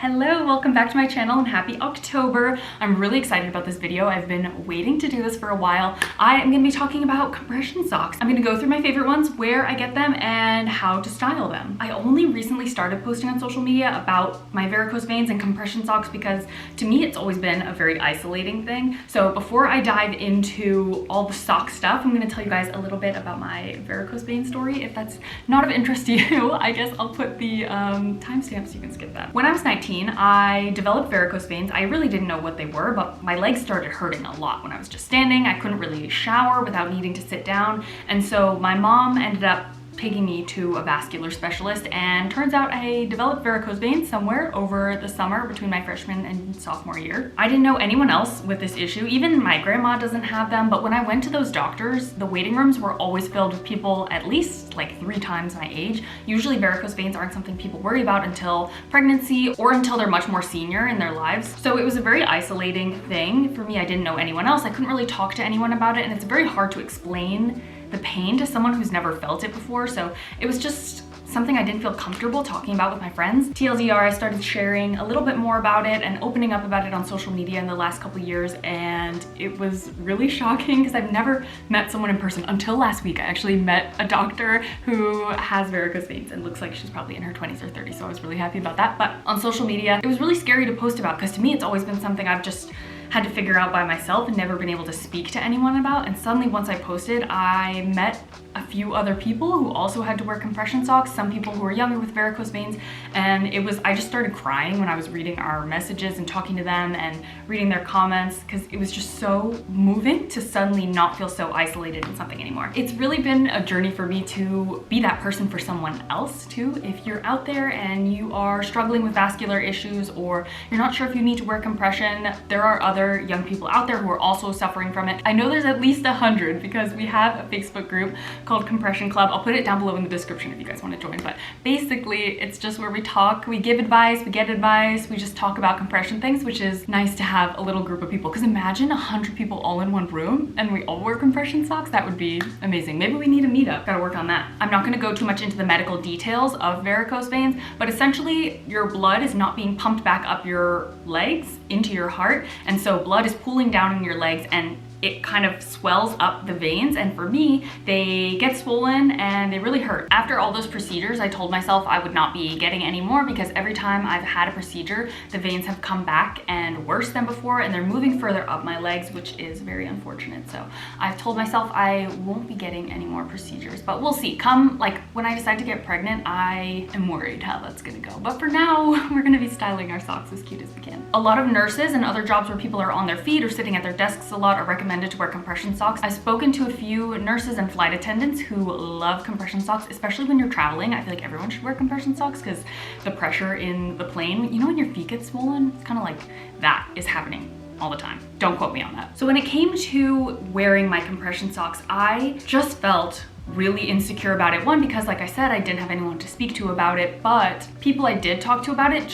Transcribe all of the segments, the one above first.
Hello, welcome back to my channel and happy October. I'm really excited about this video. I've been waiting to do this for a while. I am going to be talking about compression socks. I'm going to go through my favorite ones, where I get them, and how to style them. I only recently started posting on social media about my varicose veins and compression socks because to me it's always been a very isolating thing. So before I dive into all the sock stuff, I'm going to tell you guys a little bit about my varicose vein story. If that's not of interest to you, I guess I'll put the timestamp so you can skip that. When I was 19, I developed varicose veins. I really didn't know what they were, but my legs started hurting a lot when I was just standing. I couldn't really shower without needing to sit down. And so my mom ended up taking me to a vascular specialist, and turns out I developed varicose veins somewhere over the summer between my freshman and sophomore year. I didn't know anyone else with this issue. Even my grandma doesn't have them, but when I went to those doctors, the waiting rooms were always filled with people at least like 3 times my age. Usually varicose veins aren't something people worry about until pregnancy or until they're much more senior in their lives. So it was a very isolating thing for me. I didn't know anyone else. I couldn't really talk to anyone about it, and it's very hard to explain the pain to someone who's never felt it before. So it was just something I didn't feel comfortable talking about with my friends. TLDR, I started sharing a little bit more about it and opening up about it on social media in the last couple of years, and it was really shocking because I've never met someone in person until last week. I actually met a doctor who has varicose veins and looks like she's probably in her 20s or 30s, so I was really happy about that. But on social media, it was really scary to post about because to me it's always been something I've just had to figure out by myself and never been able to speak to anyone about. And suddenly once I posted, I met a few other people who also had to wear compression socks, some people who were younger with varicose veins, and I just started crying when I was reading our messages and talking to them and reading their comments, because it was just so moving to suddenly not feel so isolated in something anymore. It's really been a journey for me to be that person for someone else too. If you're out there and you are struggling with vascular issues, or you're not sure if you need to wear compression, there are other young people out there who are also suffering from it. I know there's at least 100 because we have a Facebook group called Compression Club. I'll put it down below in the description if you guys want to join. But basically it's just where we talk, we give advice, we get advice, we just talk about compression things, which is nice to have a little group of people. Because imagine 100 people all in one room and we all wear compression socks. That would be amazing. Maybe we need a meetup. Gotta work on that. I'm not going to go too much into the medical details of varicose veins, but essentially your blood is not being pumped back up your legs into your heart, and so blood is pooling down in your legs and it kind of swells up the veins, and for me, they get swollen and they really hurt. After all those procedures, I told myself I would not be getting any more because every time I've had a procedure, the veins have come back and worse than before, and they're moving further up my legs, which is very unfortunate. So I've told myself I won't be getting any more procedures, but we'll see. Come, like, when I decide to get pregnant, I am worried how that's gonna go. But for now, we're gonna be styling our socks as cute as we can. A lot of nurses and other jobs where people are on their feet or sitting at their desks a lot are recommended to wear compression socks. I've spoken to a few nurses and flight attendants who love compression socks, especially when you're traveling. I feel like everyone should wear compression socks because the pressure in the plane, you know, when your feet get swollen, it's kind of like that is happening all the time. Don't quote me on that. So when it came to wearing my compression socks, I just felt really insecure about it. One, because like I said, I didn't have anyone to speak to about it, but people I did talk to about it,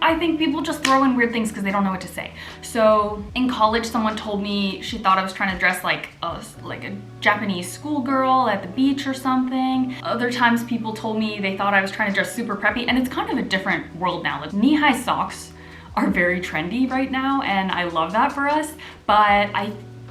I think people just throw in weird things because they don't know what to say. So in college, someone told me she thought I was trying to dress like a Japanese schoolgirl at the beach or something. Other times people told me they thought I was trying to dress super preppy, and it's kind of a different world now. Like, knee-high socks are very trendy right now, and I love that for us, but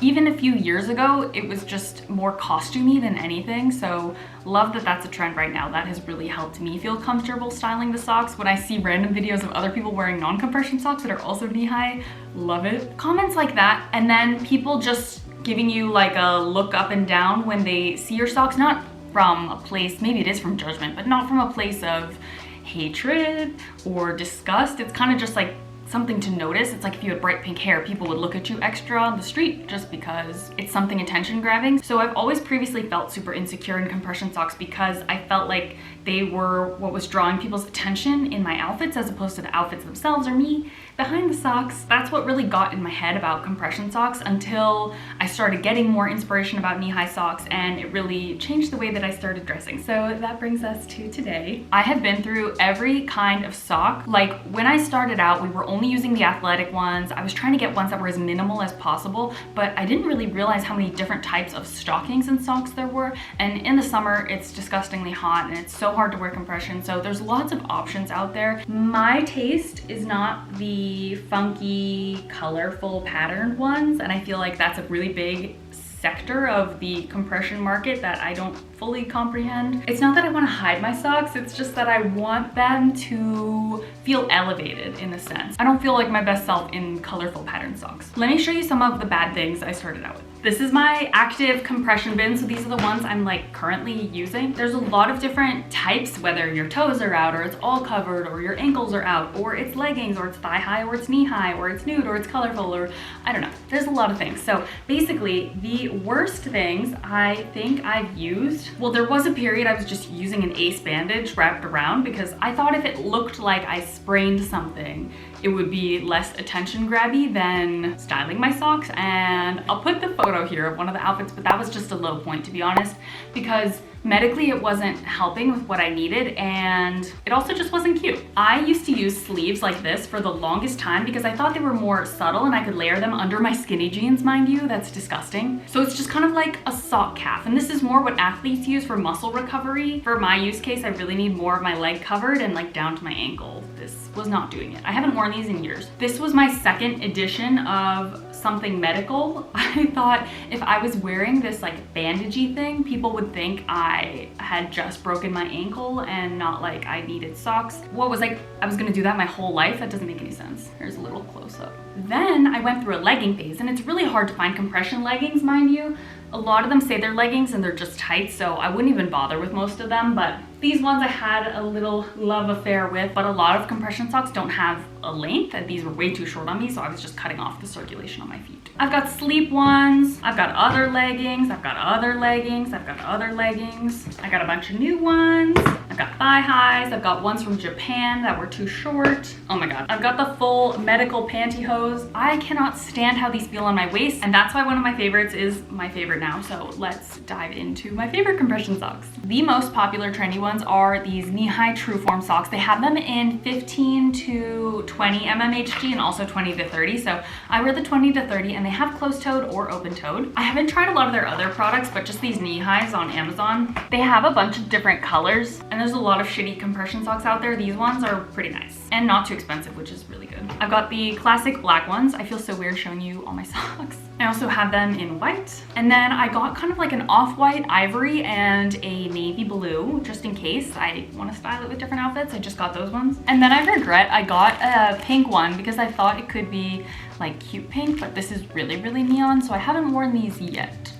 even a few years ago, it was just more costumey than anything. So love that that's a trend right now. That has really helped me feel comfortable styling the socks. When I see random videos of other people wearing non-compression socks that are also knee-high, love it. Comments like that, and then people just giving you like a look up and down when they see your socks, not from a place, maybe it is from judgment, but not from a place of hatred or disgust. It's kind of just like something to notice. It's like if you had bright pink hair, people would look at you extra on the street just because it's something attention grabbing. So I've always previously felt super insecure in compression socks because I felt like they were what was drawing people's attention in my outfits as opposed to the outfits themselves or me behind the socks. That's what really got in my head about compression socks until I started getting more inspiration about knee-high socks, and it really changed the way that I started dressing. So that brings us to today. I have been through every kind of sock. Like when I started out, we were only using the athletic ones. I was trying to get ones that were as minimal as possible, but I didn't really realize how many different types of stockings and socks there were. And in the summer, it's disgustingly hot and it's so hard to wear compression, so there's lots of options out there. My taste is not the funky, colorful, patterned ones, and I feel like that's a really big sector of the compression market that I don't fully comprehend. It's not that I want to hide my socks, it's just that I want them to feel elevated in a sense. I don't feel like my best self in colorful pattern socks. Let me show you some of the bad things I started out with. This is my active compression bin, so these are the ones I'm like currently using. There's a lot of different types, whether your toes are out or it's all covered or your ankles are out or it's leggings or it's thigh high or it's knee high or it's nude or it's colorful or I don't know. There's a lot of things. So basically the worst things I think I've used, well, there was a period I was just using an ace bandage wrapped around because I thought if it looked like I sprained something, it would be less attention grabby than styling my socks. And I'll put the photo here of one of the outfits, but that was just a low point, to be honest, because medically it wasn't helping with what I needed and it also just wasn't cute. I used to use sleeves like this for the longest time because I thought they were more subtle and I could layer them under my skinny jeans, mind you. That's disgusting. So it's just kind of like a sock calf, and this is more what athletes use for muscle recovery. For my use case, I really need more of my leg covered and like down to my ankle. This was not doing it. I haven't worn these in years. This was my second edition of something medical. I thought if I was wearing this like bandagey thing, people would think I had just broken my ankle and not like I needed socks. What was like, I was gonna do that my whole life? That doesn't make any sense. Here's a little close up. Then I went through a legging phase, and it's really hard to find compression leggings, mind you. A lot of them say they're leggings and they're just tight, so I wouldn't even bother with most of them, but these ones I had a little love affair with, but a lot of compression socks don't have a length, and these were way too short on me, so I was just cutting off the circulation on my feet. I've got sleep ones, I've got other leggings, I've got other leggings, I've got other leggings. I got a bunch of new ones. I've got thigh highs, I've got ones from Japan that were too short. Oh my God. I've got the full medical pantyhose. I cannot stand how these feel on my waist, and that's why one of my favorites is my favorite now. So let's dive into my favorite compression socks. The most popular trendy ones are these knee-high Trueform socks. They have them in 15 to 20 mmHg and also 20 to 30. So I wear the 20 to 30, and they have closed-toed or open-toed. I haven't tried a lot of their other products, but just these knee-highs on Amazon. They have a bunch of different colors, and there's a lot of shitty compression socks out there. These ones are pretty nice and not too expensive, which is really good. I've got the classic black ones. I feel so weird showing you all my socks. I also have them in white. And then I got kind of like an off-white, ivory, and a navy blue, just in case I want to style it with different outfits. I just got those ones. And then I regret I got a pink one because I thought it could be like cute pink, but this is really, really neon, so I haven't worn these yet.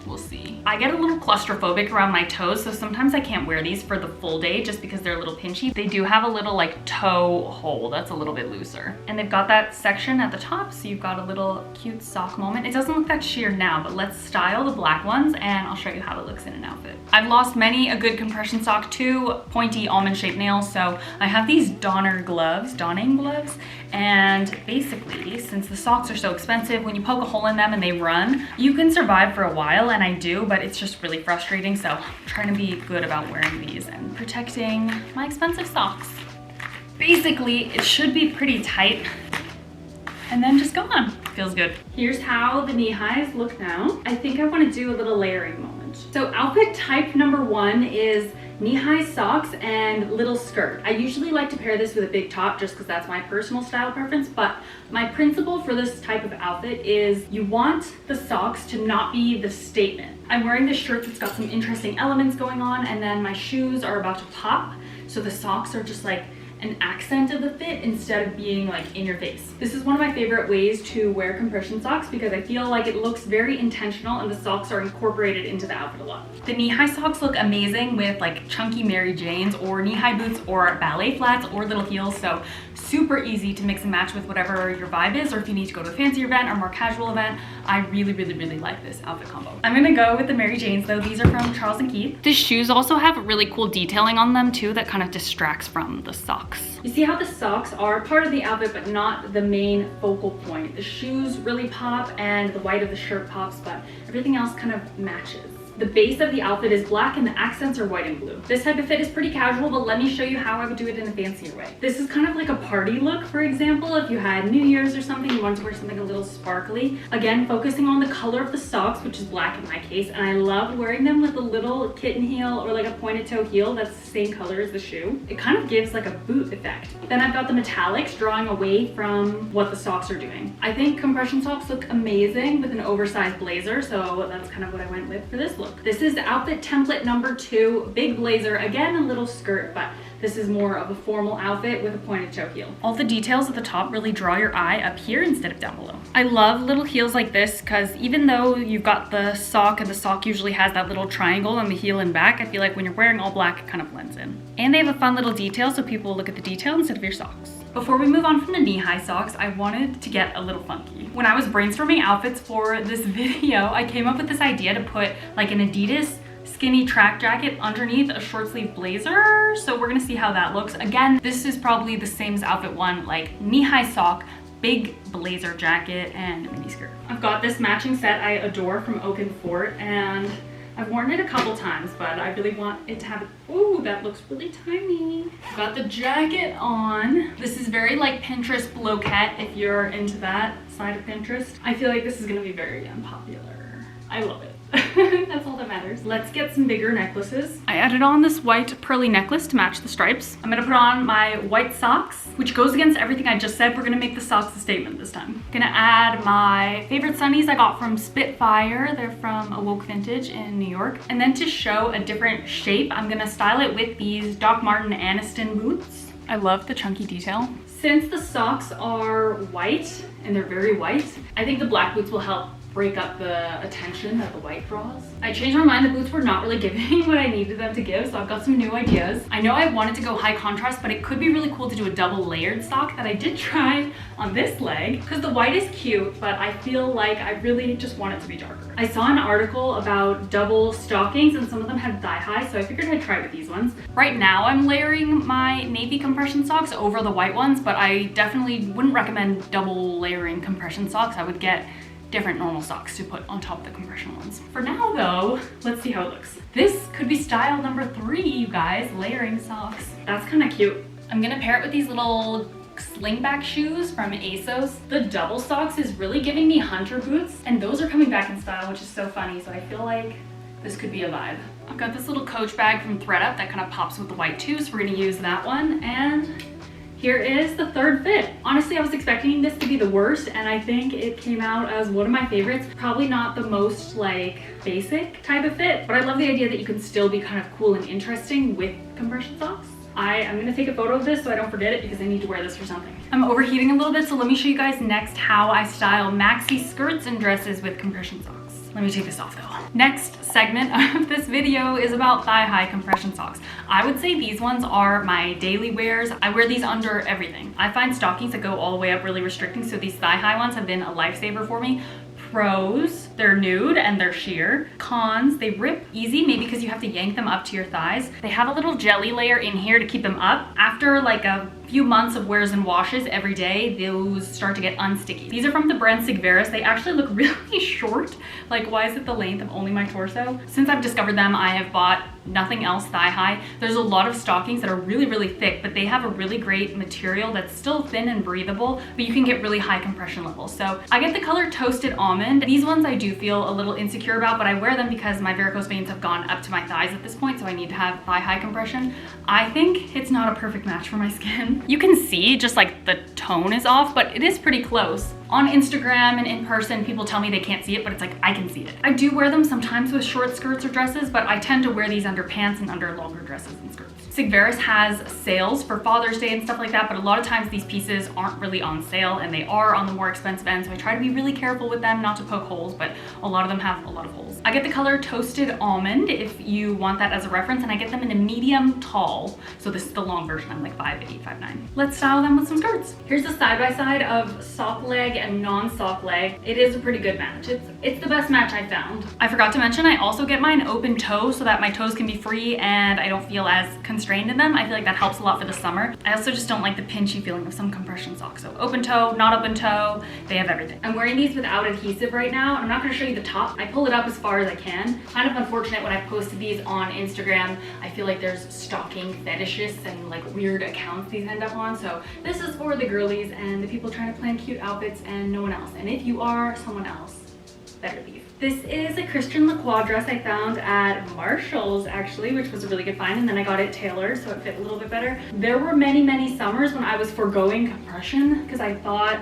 We'll see. I get a little claustrophobic around my toes, so sometimes I can't wear these for the full day just because they're a little pinchy. They do have a little like toe hole that's a little bit looser. And they've got that section at the top, so you've got a little cute sock moment. It doesn't look that sheer now, but let's style the black ones and I'll show you how it looks in an outfit. I've lost many a good compression sock to pointy almond shaped nails, so I have these donning gloves, and basically, since the socks are so expensive, when you poke a hole in them and they run, you can survive for a while, and I do, but it's just really frustrating, so I'm trying to be good about wearing these and protecting my expensive socks. Basically, it should be pretty tight, and then just go on. Feels good. Here's how the knee highs look now. I think I want to do a little layering moment. So outfit type number one is knee-high socks and little skirt. I usually like to pair this with a big top just because that's my personal style preference, but my principle for this type of outfit is you want the socks to not be the statement. I'm wearing this shirt that's got some interesting elements going on, and then my shoes are about to pop, so the socks are just like an accent of the fit instead of being like in your face. This is one of my favorite ways to wear compression socks because I feel like it looks very intentional and the socks are incorporated into the outfit a lot. The knee-high socks look amazing with like chunky Mary Janes or knee-high boots or ballet flats or little heels, so super easy to mix and match with whatever your vibe is, or if you need to go to a fancier event or more casual event. I really, really, really like this outfit combo. I'm gonna go with the Mary Janes though. These are from Charles & Keith. The shoes also have really cool detailing on them too that kind of distracts from the socks. You see how the socks are part of the outfit but not the main focal point. The shoes really pop and the white of the shirt pops, but everything else kind of matches. The base of the outfit is black and the accents are white and blue. This type of fit is pretty casual, but let me show you how I would do it in a fancier way. This is kind of like a party look, for example, if you had New Year's or something, you wanted to wear something a little sparkly. Again, focusing on the color of the socks, which is black in my case, and I love wearing them with a little kitten heel or like a pointed toe heel that's the same color as the shoe. It kind of gives like a boot effect. Then I've got the metallics drawing away from what the socks are doing. I think compression socks look amazing with an oversized blazer, so that's kind of what I went with for this look. This is outfit template number 2, big blazer, again a little skirt, but this is more of a formal outfit with a pointed toe heel. All the details at the top really draw your eye up here instead of down below. I love little heels like this because even though you've got the sock and the sock usually has that little triangle on the heel and back, I feel like when you're wearing all black, it kind of blends in. And they have a fun little detail so people will look at the detail instead of your socks. Before we move on from the knee-high socks, I wanted to get a little funky. When I was brainstorming outfits for this video, I came up with this idea to put like an Adidas skinny track jacket underneath a short sleeve blazer. So we're gonna see how that looks. Again, this is probably the same as outfit 1, like knee-high sock, big blazer jacket, and mini skirt. I've got this matching set I adore from Oak and Fort, and I've worn it a couple times, but I really want it to have, ooh, that looks really tiny. I've got the jacket on. This is very like Pinterest bloquette if you're into that side of Pinterest. I feel like this is gonna be very unpopular. I love it. That's all that matters. Let's get some bigger necklaces. I added on this white pearly necklace to match the stripes. I'm gonna put on my white socks, which goes against everything I just said. We're gonna make the socks a statement this time. Gonna add my favorite sunnies I got from Spitfire. They're from Awoke Vintage in New York. And then to show a different shape, I'm gonna style it with these Doc Marten Aniston boots. I love the chunky detail. Since the socks are white, and they're very white, I think the black boots will help break up the attention that the white draws. I changed my mind. The boots were not really giving what I needed them to give, so I've got some new ideas. I know I wanted to go high contrast, but it could be really cool to do a double layered sock that I did try on this leg, because the white is cute, but I feel like I really just want it to be darker. I saw an article about double stockings and some of them had thigh high, so I figured I'd try with these ones. Right now I'm layering my navy compression socks over the white ones, but I definitely wouldn't recommend double layering compression socks. I would get different normal socks to put on top of the compression ones. For now though, let's see how it looks. This could be style number 3, you guys, layering socks. That's kind of cute. I'm gonna pair it with these little slingback shoes from ASOS. The double socks is really giving me hunter boots, and those are coming back in style, which is so funny, so I feel like this could be a vibe. I've got this little Coach bag from thredUP that kind of pops with the white too, so we're gonna use that one, and here is the third fit. Honestly, I was expecting this to be the worst, and I think it came out as one of my favorites. Probably not the most like basic type of fit, but I love the idea that you can still be kind of cool and interesting with compression socks. I am gonna take a photo of this so I don't forget it because I need to wear this for something. I'm overheating a little bit, so let me show you guys next how I style maxi skirts and dresses with compression socks. Let me take this off though. Next segment of this video is about thigh-high compression socks. I would say these ones are my daily wears. I wear these under everything. I find stockings that go all the way up really restricting, so these thigh-high ones have been a lifesaver for me. Pros, they're nude and they're sheer. Cons, they rip easy, maybe because you have to yank them up to your thighs. They have a little jelly layer in here to keep them up. After like a few months of wears and washes every day, those start to get unsticky. These are from the brand Sigvaris. They actually look really short. Like, why is it the length of only my torso? Since I've discovered them, I have bought nothing else thigh high. There's a lot of stockings that are really, really thick, but they have a really great material that's still thin and breathable, but you can get really high compression levels. So I get the color Toasted Almond. These ones I do feel a little insecure about, but I wear them because my varicose veins have gone up to my thighs at this point, so I need to have thigh high compression. I think it's not a perfect match for my skin. You can see just like the tone is off, but it is pretty close. On Instagram and in person, people tell me they can't see it, but it's like, I can see it. I do wear them sometimes with short skirts or dresses, but I tend to wear these under pants and under longer dresses and skirts. Sigvaris has sales for Father's Day and stuff like that, but a lot of times these pieces aren't really on sale and they are on the more expensive end, so I try to be really careful with them not to poke holes, but a lot of them have a lot of holes. I get the color Toasted Almond if you want that as a reference, and I get them in a medium tall, so this is the long version. I'm like 5'8", 5'9". Let's style them with some skirts. Here's a side-by-side of sock leg and non-sock leg. It is a pretty good match. It's the best match I found. I forgot to mention I also get mine open toe so that my toes can be free and I don't feel as constrained constrained in them. I feel like that helps a lot for the summer. I also just don't like the pinchy feeling of some compression socks. So open toe, not open toe, they have everything. I'm wearing these without adhesive right now. I'm not gonna show you the top. I pull it up as far as I can. Kind of unfortunate when I posted these on Instagram. I feel like there's stocking fetishists and like weird accounts these end up on. So this is for the girlies and the people trying to plan cute outfits and no one else. And if you are someone else, better leave. This is a Christian Lacroix dress I found at Marshall's actually, which was a really good find, and then I got it tailored so it fit a little bit better. There were many summers when I was foregoing compression because I thought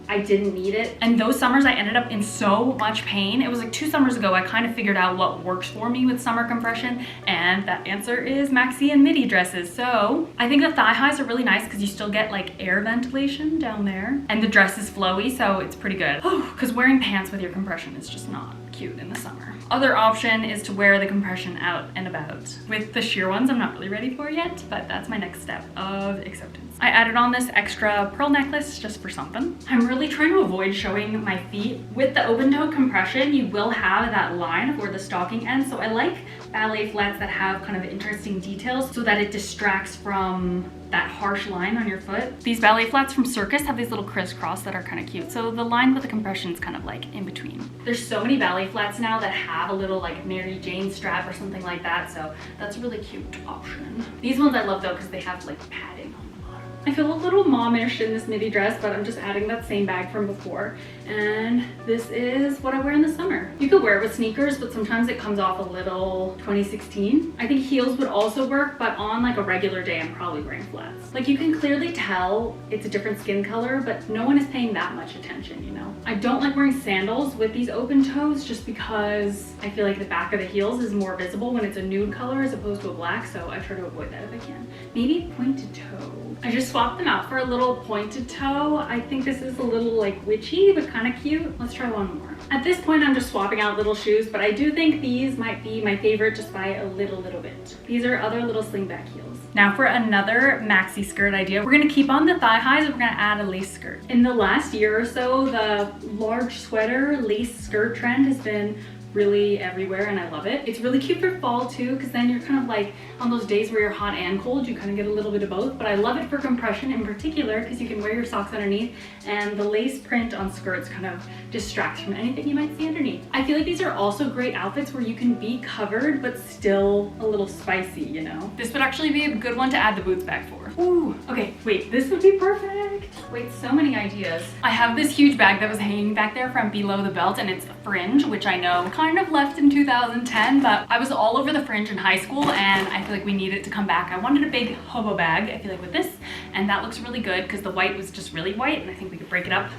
I didn't need it. And those summers I ended up in so much pain. It was like 2 summers ago I kind of figured out what works for me with summer compression, and that answer is maxi and midi dresses. So I think the thigh highs are really nice because you still get like air ventilation down there, and the dress is flowy, so it's pretty good. Because wearing pants with your compression is just not cute in the summer. Other option is to wear the compression out and about. With the sheer ones, I'm not really ready for yet, but that's my next step of acceptance. I added on this extra pearl necklace just for something. I'm really trying to avoid showing my feet. With the open toe compression, you will have that line of where the stocking ends. So I like ballet flats that have kind of interesting details so that it distracts from that harsh line on your foot. These ballet flats from Circus have these little crisscross that are kind of cute. So the line with the compression is kind of like in between. There's so many ballet flats now that have a little like Mary Jane strap or something like that. So that's a really cute option. These ones I love though because they have like padding on the bottom. I feel a little momish in this midi dress, but I'm just adding that same bag from before. And this is what I wear in the summer. You could wear it with sneakers, but sometimes it comes off a little 2016. I think heels would also work, but on like a regular day, I'm probably wearing flats. Like you can clearly tell it's a different skin color, but no one is paying that much attention, you know? I don't like wearing sandals with these open toes just because I feel like the back of the heels is more visible when it's a nude color as opposed to a black, so I try to avoid that if I can. Maybe pointed toe. I just swapped them out for a little pointed toe. I think this is a little like witchy, but kind of cute. Let's try one more. At this point, I'm just swapping out little shoes, but I do think these might be my favorite just by a little bit. These are other little slingback heels. Now for another maxi skirt idea, we're gonna keep on the thigh highs and we're gonna add a lace skirt. In the last year or so, the large sweater lace skirt trend has been really everywhere and I love it. It's really cute for fall too, because then you're kind of like on those days where you're hot and cold, you kind of get a little bit of both, but I love it for compression in particular because you can wear your socks underneath and the lace print on skirts kind of distracts from anything you might see underneath. I feel like these are also great outfits where you can be covered but still a little spicy, you know? This would actually be a good one to add the boots back for. Ooh, okay, wait, this would be perfect. Wait, so many ideas. I have this huge bag that was hanging back there from below the belt and it's a fringe, which I know kind of left in 2010, but I was all over the fringe in high school and I feel like we need it to come back. I wanted a big hobo bag, I feel like with this, and that looks really good because the white was just really white and I think we could break it up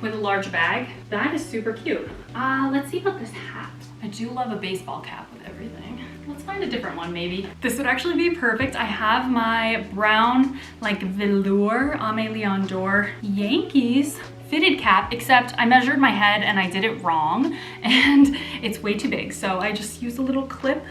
with a large bag. That is super cute. Let's see about this hat. I do love a baseball cap with everything. Let's find a different one maybe. This would actually be perfect. I have my brown like velour Amélie Andor Yankees fitted cap, except I measured my head and I did it wrong and it's way too big. So I just used a little clip.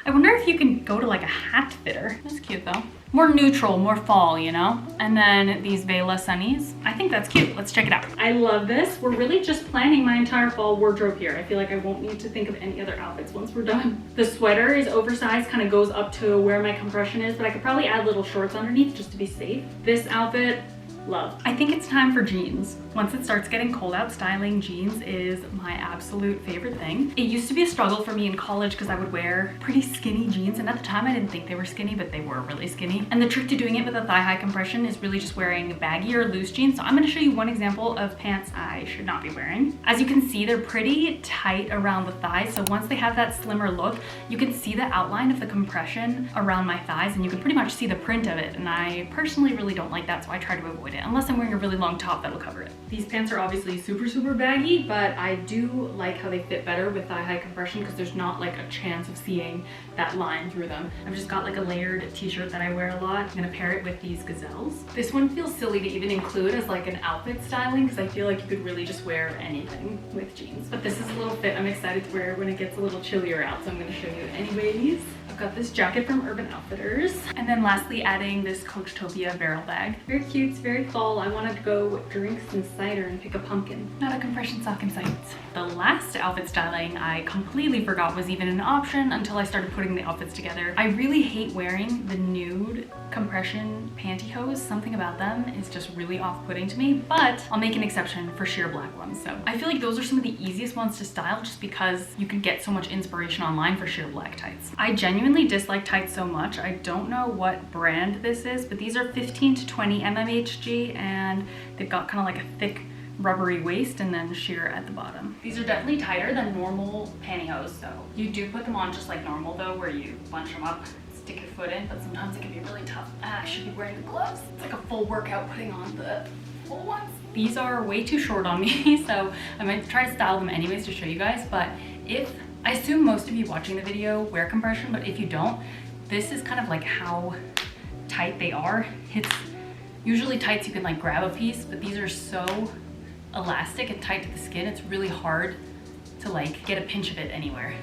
I wonder if you can go to like a hat fitter. That's cute though. More neutral, more fall, you know? And then these Vela Sunnies. I think that's cute. Let's check it out. I love this. We're really just planning my entire fall wardrobe here. I feel like I won't need to think of any other outfits once we're done. The sweater is oversized, kind of goes up to where my compression is, but I could probably add little shorts underneath just to be safe. This outfit, love. I think it's time for jeans. Once it starts getting cold out, styling jeans is my absolute favorite thing. It used to be a struggle for me in college because I would wear pretty skinny jeans, and at the time I didn't think they were skinny, but they were really skinny. And the trick to doing it with a thigh-high compression is really just wearing baggy or loose jeans. So I'm gonna show you one example of pants I should not be wearing. As you can see, they're pretty tight around the thighs. So once they have that slimmer look, you can see the outline of the compression around my thighs and you can pretty much see the print of it. And I personally really don't like that, so I try to avoid it, unless I'm wearing a really long top that'll cover it. These pants are obviously super baggy, but I do like how they fit better with thigh-high compression because there's not like a chance of seeing that line through them. I've just got like a layered t-shirt that I wear a lot. I'm gonna pair it with these gazelles. This one feels silly to even include as like an outfit styling because I feel like you could really just wear anything with jeans. But this is a little fit I'm excited to wear when it gets a little chillier out, so I'm gonna show you anyways. I've got this jacket from Urban Outfitters. And then lastly, adding this Coachtopia barrel bag. Very cute, it's very very fall. I wanted to go drink some cider and pick a pumpkin. Not a compression sock in sight. The last outfit styling I completely forgot was even an option until I started putting the outfits together. I really hate wearing the nude compression pantyhose. Something about them is just really off-putting to me, but I'll make an exception for sheer black ones. So I feel like those are some of the easiest ones to style just because you can get so much inspiration online for sheer black tights. I genuinely dislike tights so much. I don't know what brand this is, but these are 15 to 20 mmHg and they've got kind of like a thick rubbery waist and then sheer at the bottom. These are definitely tighter than normal pantyhose, so you do put them on just like normal though, where you bunch them up, stick your foot in, but sometimes it can be really tough. I should be wearing the gloves. It's like a full workout putting on the full ones. These are way too short on me, so I might try to style them anyways to show you guys, but I assume most of you watching the video wear compression, but if you don't, this is kind of like how tight they are. It's usually tights you can like grab a piece, but these are so elastic and tight to the skin, it's really hard to like get a pinch of it anywhere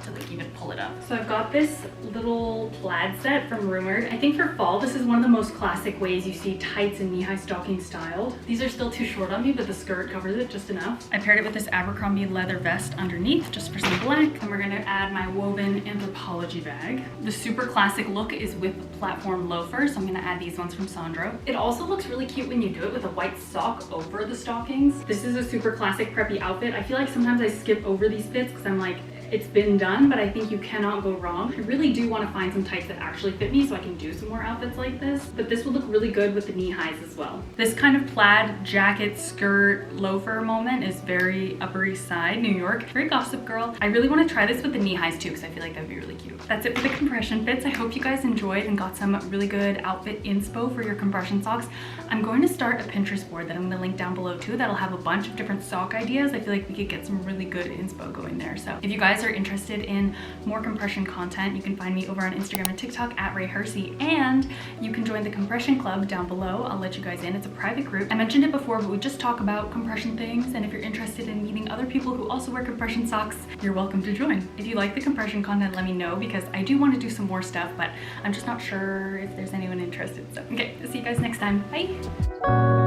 to like even pull it up. So I've got this little plaid set from Rumored. I think for fall, this is one of the most classic ways you see tights and knee-high stockings styled. These are still too short on me, but the skirt covers it just enough. I paired it with this Abercrombie leather vest underneath just for some black. Then we're gonna add my woven Anthropology bag. The super classic look is with the platform loafers, so I'm gonna add these ones from Sandro. It also looks really cute when you do it with a white sock over the stockings. This is a super classic preppy outfit. I feel like sometimes I skip over these fits because I'm like, it's been done, but I think you cannot go wrong. I really do want to find some tights that actually fit me so I can do some more outfits like this, but this will look really good with the knee highs as well. This kind of plaid jacket, skirt, loafer moment is very Upper East Side, New York, very Gossip Girl. I really want to try this with the knee highs too because I feel like that'd be really cute. That's it for the compression fits. I hope you guys enjoyed and got some really good outfit inspo for your compression socks. I'm going to start a Pinterest board that I'm going to link down below too that'll have a bunch of different sock ideas. I feel like we could get some really good inspo going there. So if you guys are interested in more compression content, you can find me over on Instagram and TikTok at Ray Hersey, and you can join the compression club down below. I'll let you guys in. It's a private group. I mentioned it before, but we just talk about compression things, and if you're interested in meeting other people who also wear compression socks, you're welcome to join. If you like the compression content, let me know because I do want to do some more stuff, but I'm just not sure if there's anyone interested. So okay, see you guys next time. Bye.